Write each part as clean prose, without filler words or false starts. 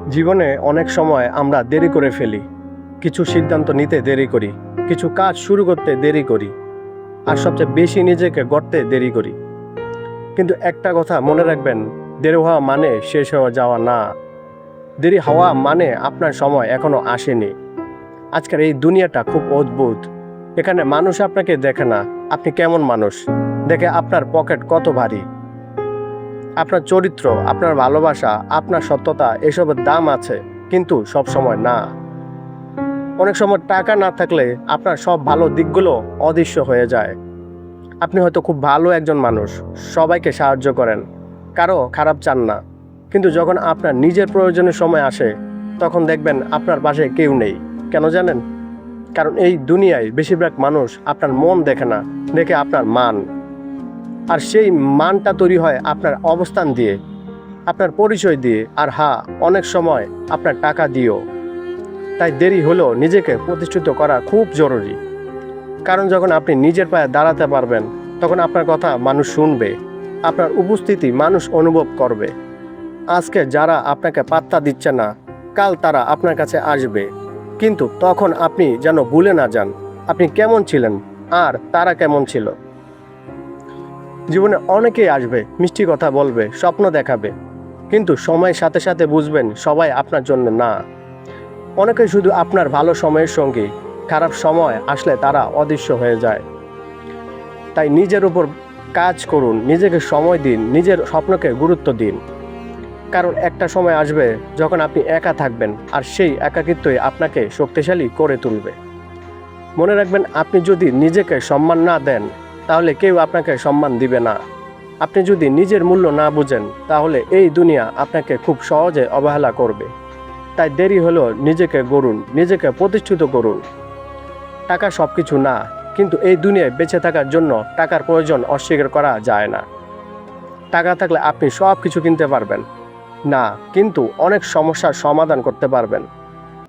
জীবনে অনেক সময় আমরা দেরি করে ফেলি। কিছু সিদ্ধান্ত নিতে দেরি করি, কিছু কাজ শুরু করতে দেরি করি, আর সবচেয়ে বেশি নিজেকে গড়তে দেরি করি। কিন্তু একটা কথা মনে রাখবেন, দেরি হওয়া মানে শেষ হয়ে যাওয়া না। দেরি হওয়া মানে আপনার সময় এখনো আসেনি। আজকের এই দুনিয়াটা খুব অদ্ভুত। এখানে মানুষ আপনাকে দেখে না আপনি কেমন মানুষ, দেখে আপনার পকেট কত ভারী। আপনার চরিত্র, আপনার ভালোবাসা, আপনার সত্যতা, এসবের দাম আছে, কিন্তু সব সময় না। অনেক সময় টাকা না থাকলে আপনার সব ভালো দিকগুলো অদৃশ্য হয়ে যায়। আপনি হয়তো খুব ভালো একজন মানুষ, সবাইকে সাহায্য করেন, কারো খারাপ চান না। কিন্তু যখন আপনার নিজের প্রয়োজনের সময় আসে, তখন দেখবেন আপনার পাশে কেউ নেই। কেন জানেন? কারণ এই দুনিয়ায় বেশিরভাগ মানুষ আপনার মন দেখে না, দেখে আপনার মান। আর সেই মানটা তৈরি হয় আপনার অবস্থান দিয়ে, আপনার পরিচয় দিয়ে, আর হ্যাঁ, অনেক সময় আপনার টাকা দিয়েও। তাই দেরি হলেও নিজেকে প্রতিষ্ঠিত করা খুব জরুরি। কারণ যখন আপনি নিজের পায়ে দাঁড়াতে পারবেন, তখন আপনার কথা মানুষ শুনবে, আপনার উপস্থিতি মানুষ অনুভব করবে। আজকে যারা আপনাকে পাত্তা দিচ্ছে না, কাল তারা আপনার কাছে আসবে। কিন্তু তখন আপনি যেন ভুলে না যান আপনি কেমন ছিলেন আর তারা কেমন ছিল। জীবনে অনেকেই আসবে, মিষ্টি কথা বলবে, স্বপ্ন দেখাবে, কিন্তু সময়ের সাথে সাথে বুঝবেন সবাই আপনার জন্য না। অনেকে শুধু আপনার ভালো সময়ের সঙ্গী, খারাপ সময় আসলে তারা অদৃশ্য হয়ে যায়। তাই নিজের উপর কাজ করুন, নিজেকে সময় দিন, নিজের স্বপ্নকে গুরুত্ব দিন। কারণ একটা সময় আসবে যখন আপনি একা থাকবেন, আর সেই একাকিত্বই আপনাকে শক্তিশালী করে তুলবে। মনে রাখবেন, আপনি যদি নিজেকে সম্মান না দেন, তাহলে কেউ আপনাকে সম্মান দিবে না। আপনি যদি নিজের মূল্য না বুঝেন, তাহলে এই দুনিয়া আপনাকে খুব সহজে অবহেলা করবে। তাই দেরি হলেও নিজেকে গড়ুন, নিজেকে প্রতিষ্ঠিত করুন। টাকা সব কিছু না, কিন্তু এই দুনিয়ায় বেঁচে থাকার জন্য টাকার প্রয়োজন অস্বীকার করা যায় না। টাকা থাকলে আপনি সব কিছু কিনতে পারবেন না, কিন্তু অনেক সমস্যার সমাধান করতে পারবেন।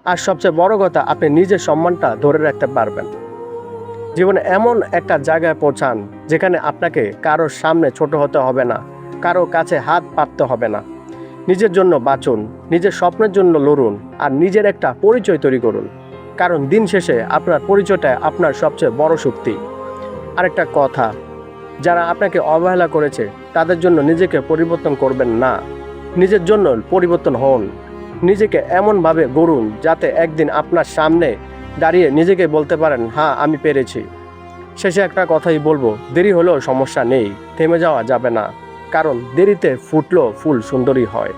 আর সবচেয়ে বড় কথা, আপনি নিজের সম্মানটা ধরে রাখতে পারবেন। জীবনে এমন একটা জায়গায় পৌঁছান যেখানে আপনাকে কারোর সামনে ছোট হতে হবে না, কারো কাছে হাত পাততে হবে না। নিজের জন্য বাঁচুন, নিজের স্বপ্নের জন্য লড়ুন, আর নিজের একটা পরিচয় তৈরি করুন। কারণ দিন শেষে আপনার পরিচয়টা আপনার সবচেয়ে বড় শক্তি। আরেকটা কথা, যারা আপনাকে অবহেলা করেছে তাদের জন্য নিজেকে পরিবর্তন করবেন না, নিজের জন্য পরিবর্তন হন। নিজেকে এমনভাবে গড়ুন যাতে একদিন আপনার সামনে দাঁড়িয়ে নিজেকে বলতে পারেন, হ্যাঁ, আমি পেরেছি। শেষে একটা কথাই বলবো, দেরি হলেও সমস্যা নেই, থেমে যাওয়া যাবে না। কারণ দেরিতে ফুটলো ফুল সুন্দরী হয়।